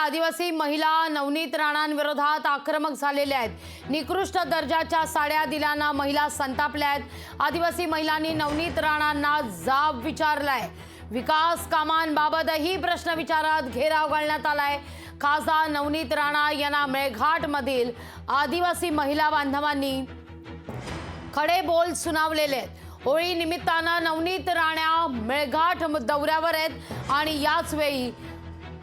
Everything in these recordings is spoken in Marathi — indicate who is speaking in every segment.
Speaker 1: आदिवासी महिला नवनीत राणांविरोधात आक्रमक झालेल्या आहेत। निकृष्ट दर्जाच्या साड्या दिल्यानं महिला संतापल्या आहेत। आदिवासी महिलांनी नवनीत राणांना जाब विचारलाय। विकास कामांबाबतही प्रश्न विचारत घेराव घालण्यात आलाय। खासदार नवनीत राणा यांना मेळघाटमधील आदिवासी महिला बांधवांनी खडे बोल सुनावलेले आहेत। होळी निमित्तानं नवनीत राणा मेळघाट दौऱ्यावर आहेत आणि याच वेळी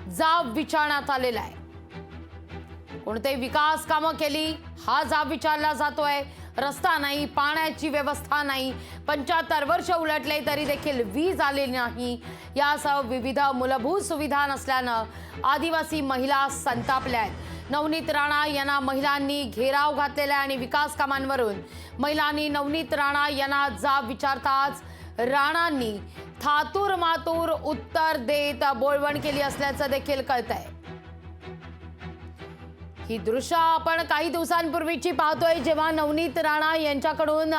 Speaker 1: जाब विचारण्यात आलेला आहे। कोणते विकास कामं केली हा जाब विचारला जातोय। रस्ता नाही, पाण्याची व्यवस्था नाही, 75 वर्ष उलटले तरी देखील वीज आलेली नाही, यासह विविध मूलभूत सुविधा नसल्यानं आदिवासी महिला संतापल्या आहेत। नवनीत राणा यांना महिलांनी घेराव घातलेला आणि विकास कामांवरून महिलांनी नवनीत राणा यांना जाब विचारताच राणांनी थातूर मातूर उत्तर देत बोळवण केली असल्याचं देखील कळतंय। ही दृश्य आपण काही दिवसांपूर्वीची पाहतोय, जेव्हा नवनीत राणा यांच्याकडून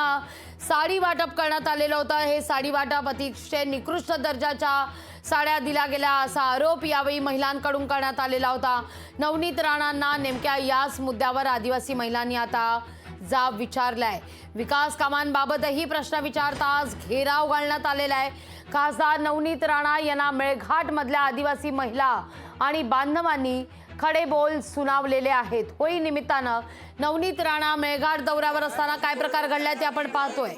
Speaker 1: साडी वाटप करण्यात आलेलं होतं। हे साडी वाटप अतिशय निकृष्ट दर्जाच्या साड्या दिल्या गेल्या असा आरोप यावेळी महिलांकडून करण्यात आलेला होता। नवनीत राणांना नेमक्या याच मुद्द्यावर आदिवासी महिलांनी आता जाब विचारलाय। विकास कामांबाबतही प्रश्न विचारताच घेराव घालण्यात आलेला आहे। खासदार नवनीत राणा यांना मेळघाटमधल्या आदिवासी महिला आणि बांधवांनी खडे बोल सुनावलेले आहेत। होळी निमित्तानं नवनीत राणा मेळघाट दौऱ्यावर असताना काय प्रकार घडलाय ते आपण पाहतोय।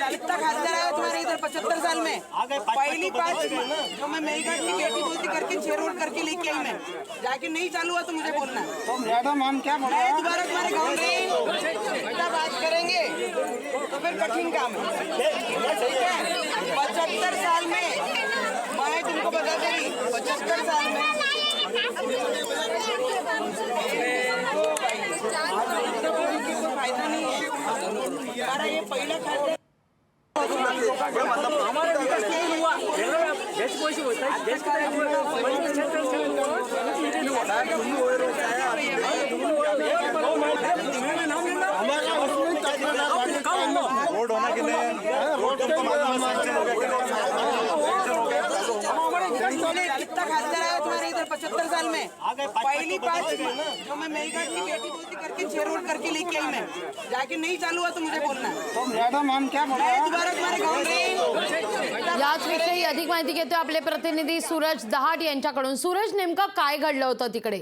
Speaker 2: कितना खासदार आया तुम्हारे इधर 75 साल में पहली बात जो मैं मेळघाट की बेटी बोलती करके 6 रोड करके लेके आई मैं जाके नहीं चालू हुआ तो मुझे बोलना है। तो मैडम हम क्या बोल रहे हैं, दोबारा तुम्हारे गाँव में इतना बात करेंगे तो फिर कठिन काम है। ठीक है, 75 साल में मैं तुमको बता दे रही 75 साल में फायदा नहीं है। हमारा ये पहला खासदार हमारा विकास नहीं हुआ। देश कोई होता है, देश का रोड होना कि नहीं, कितना खासदार आया तुम्हारे इधर 75 साल में पहली बात जो मैं मेळघाट की बेटी बोलती करके 6 रोड करके लेके आई मैं जाके नहीं चालू हुआ तो मुझे बोलना है। तो मैडम हम क्या बोल रहे हैं, दोबारा तुम्हारे गाँव में
Speaker 1: याच विषयी अधिक माहिती घेतोय आपले प्रतिनिधी सूरज दहाट यांच्याकडून। सूरज, नेमकं काय घडलं होतं तिकडे?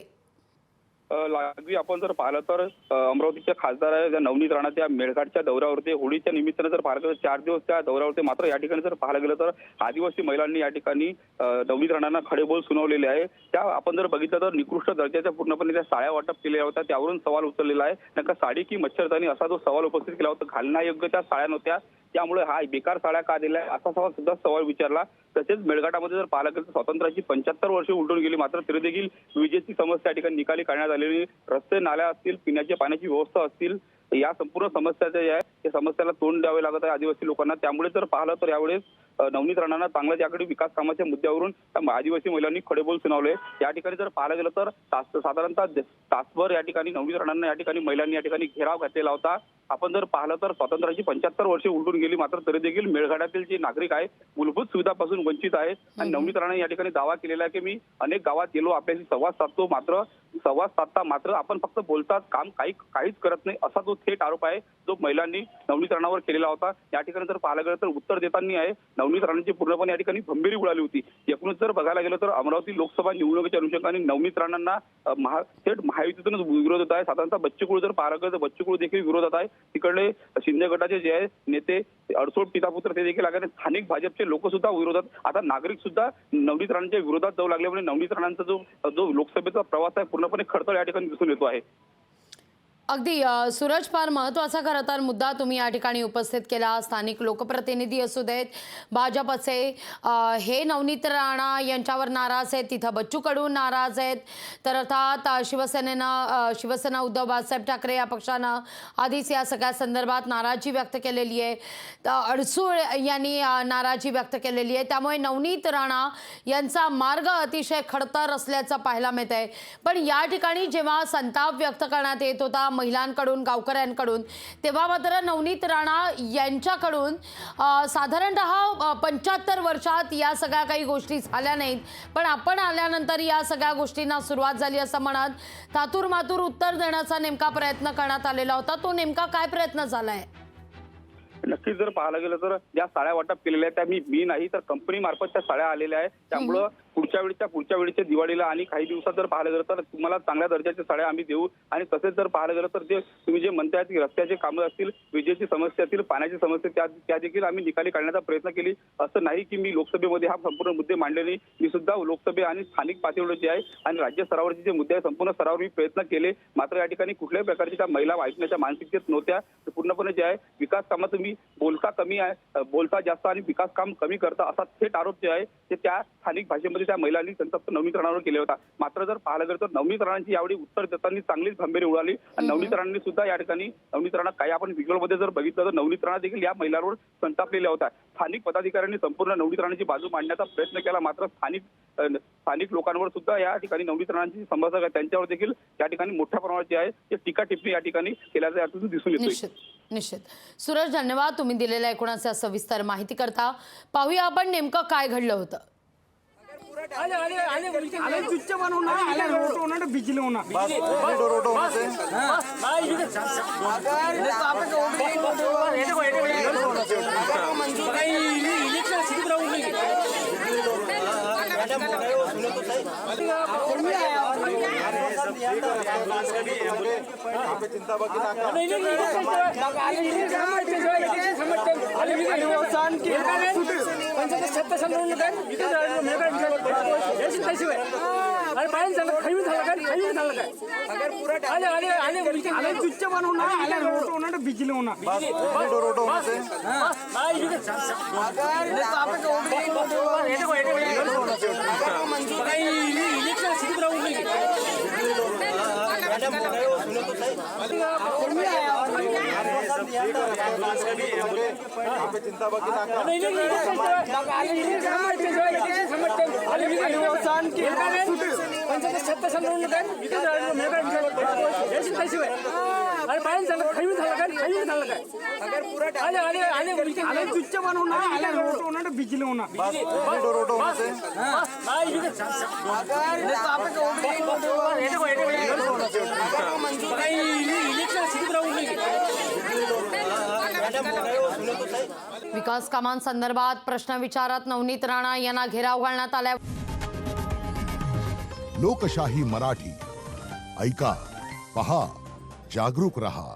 Speaker 3: लागवी आपण जर पाहिलं तर अमरावतीच्या खासदार नवनीत राणा त्या मेळघाटच्या दौऱ्यावरती होळीच्या निमित्तानं जर पाहिलं तर 4 दिवस त्या दौऱ्यावरती, मात्र या ठिकाणी जर पाहायला गेलं तर आदिवासी महिलांनी या ठिकाणी नवनीत राणांना खडेबोल सुनावलेले आहे। त्या आपण जर बघितलं तर निकृष्ट दर्जाच्या पूर्णपणे त्या साड्या वाटप केलेल्या होत्या, त्यावरून सवाल उचललेला आहे। नका साडी की मच्छरदानी असा जो सवाल उपस्थित केला होता, घालण्यायोग्य त्या साड्या नव्हत्या, त्यामुळे हा बेकार साड्या का दिल्या असा सवाल विचारला। तसेच मेळघाटामध्ये जर पाहायला गेलं तर स्वातंत्र्याची 75 वर्षे उलटून गेली, मात्र तरी देखील विजेची समस्या या ठिकाणी निकाली काढण्यात आलेली, रस्ते नाल्या असतील, पिण्याच्या पाण्याची व्यवस्था असतील, या संपूर्ण समस्या ज्या आहे त्या समस्याला तोंड द्यावे लागत आहे आदिवासी लोकांना। त्यामुळे जर पाहिलं तर यावेळेस नवनीत राणांना चांगलं त्याकडे विकास कामाच्या मुद्द्यावरून आदिवासी महिलांनी खडेबोल सुनावले। या ठिकाणी जर पाहायला गेलं तर साधारणतः तासभर या ठिकाणी नवनीत राणांना या ठिकाणी महिलांनी या ठिकाणी घेराव घातलेला होता। आपण जर पाहिलं तर स्वातंत्र्याची 75 वर्षे उलटून गेली, मात्र तरी देखील मेळघाटातील जे नागरिक आहे मूलभूत सुविधापासून वंचित आहे। आणि नवनीत राणा या ठिकाणी दावा केलेला आहे की मी अनेक गावात गेलो, आपल्याशी संवाद साधतो, मात्र संवाद साधता मात्र आपण फक्त बोलतात, काम काहीच करत नाही, असा जो थेट आरोप आहे जो महिलांनी नवनीत राणावर केलेला होता। या ठिकाणी जर पाहायला गेलं तर उत्तर देताना आहे नवनीत राणांची पूर्णपणे या ठिकाणी भंबेरी उडाली होती। एकूणच जर बघायला गेलं तर अमरावती लोकसभा निवडणुकीच्या अनुषंगाने नवनीत राणांना थेट महायुतीतूनच विरोध होत आहे। साधारणतः बच्चू कडू जर पाहायला गेलं तर बच्चू कडू देखील विरोधात आहे। तिकडले शिंदे गटाचे जे आहे नेते अडसोड पितापुत्र ते देखील लागले, स्थानिक भाजपचे लोक सुद्धा विरोधात, आता नागरिक सुद्धा नवनीत राणांच्या विरोधात जाऊ लागल्यामुळे नवनीत राणांचा जो लोकसभेचा प्रवास आहे पूर्णपणे खडतर या ठिकाणी दिसून येतो आहे।
Speaker 1: अगदी सूरज, फार महत्त्वाचा खरं तर मुद्दा तुम्ही या ठिकाणी उपस्थित केला। स्थानिक लोकप्रतिनिधी असू देत, भाजपचे हे नवनीत राणा यांच्यावर नाराज आहेत, तिथं बच्चू कडू नाराज आहेत, तर अर्थात शिवसेना उद्धव बाळासाहेब ठाकरे या पक्षानं आधीच या सगळ्या संदर्भात नाराजी व्यक्त केलेली आहे। अडसूळ यांनी नाराजी व्यक्त केलेली आहे। त्यामुळे नवनीत राणा यांचा मार्ग अतिशय खडतर असल्याचं पाहायला मिळतंय। पण या ठिकाणी जेव्हा संताप व्यक्त करण्यात येत होता, महिलांकडून, गावकऱ्यांकडून, तेव्हा मात्र नवनीत राणा यांच्याकडून साधारणतः 75 वर्षात या सगळ्या काही गोष्टी झाल्या नाहीत, पण आपण आल्यानंतर या सगळ्या गोष्टींना सुरुवात झाली असं म्हणत थातूर मातूर उत्तर देण्याचा नेमका प्रयत्न करण्यात आलेला होता. तो नेमका काय प्रयत्न झालाय?
Speaker 3: नक्कीच जर पाहायला गेलं तर ज्या साड्या वाटप केलेल्या आहेत त्या मी नाही तर कंपनी मार्फत त्या साड्या आलेल्या आहेत. त्यामुळं पुढच्या वेळीच्या दिवाळीला आणि काही दिवसात जर पाहायला गेलं तर तुम्हाला चांगल्या दर्जाच्या साड्या आम्ही देऊ. आणि तसेच जर पाहायला गेलं तर जे तुम्ही जे म्हणताय की रस्त्याचे कामं असतील, विजेची समस्या असतील, पाण्याची समस्या त्या देखील आम्ही निकाली काढण्याचा प्रयत्न केली. असं नाही की मी लोकसभेमध्ये हा संपूर्ण मुद्दे मांडले नाही. मी सुद्धा लोकसभे आणि स्थानिक पातळीवर जे आहे आणि राज्य स्तरावरचे जे मुद्दे आहे संपूर्ण स्तरावर मी प्रयत्न केले. मात्र या ठिकाणी कुठल्याही प्रकारची त्या महिला ऐकण्याच्या मानसिकतेत नव्हत्या. पूर्णपणे जे आहे विकास कामात तुम्ही बोलता कमी आहे, बोलता जास्त आणि विकास काम कमी करता असा थेट आरोप जे आहे ते त्या स्थानिक भाषेमध्ये त्या महिलांनी संतप्त नवनीत राणावर केले होता. मात्र जर पाहायला गेलं तर नवनीत राणांची यावेळी उत्तर देताना चांगलीच गंभीर उडाली. आणि नवनीत राणांनी सुद्धा या ठिकाणी नवनीत राणा काही आपण व्हिज्युअलमध्ये जर बघितलं तर नवनीत राणा देखील या महिलांवर संतापलेल्या होत्या. स्थानिक पदाधिकाऱ्यांनी संपूर्ण नवनीत राणांची बाजू मांडण्याचा प्रयत्न केला. मात्र स्थानिक लोकांवर सुद्धा या ठिकाणी नवनीत राणांची समस्या आहे त्यांच्यावर देखील या ठिकाणी मोठ्या प्रमाणात जे आहे ते टीका टिप्पणी या ठिकाणी केल्याचं यातून दिसून येतं.
Speaker 1: निश्चित. सूरज, धन्यवाद तुम्ही दिलेल्या एकूणाच्या सविस्तर माहिती करता. पाहूया आपण नेमकं काय घडलं होतं. विकास कामांसंदर्भात प्रश्न विचारत नवनीत राणा यांना घेराव घालण्यात आलाय.
Speaker 4: लोकशाही मराठी ऐका, पहा, जागरूक रहा.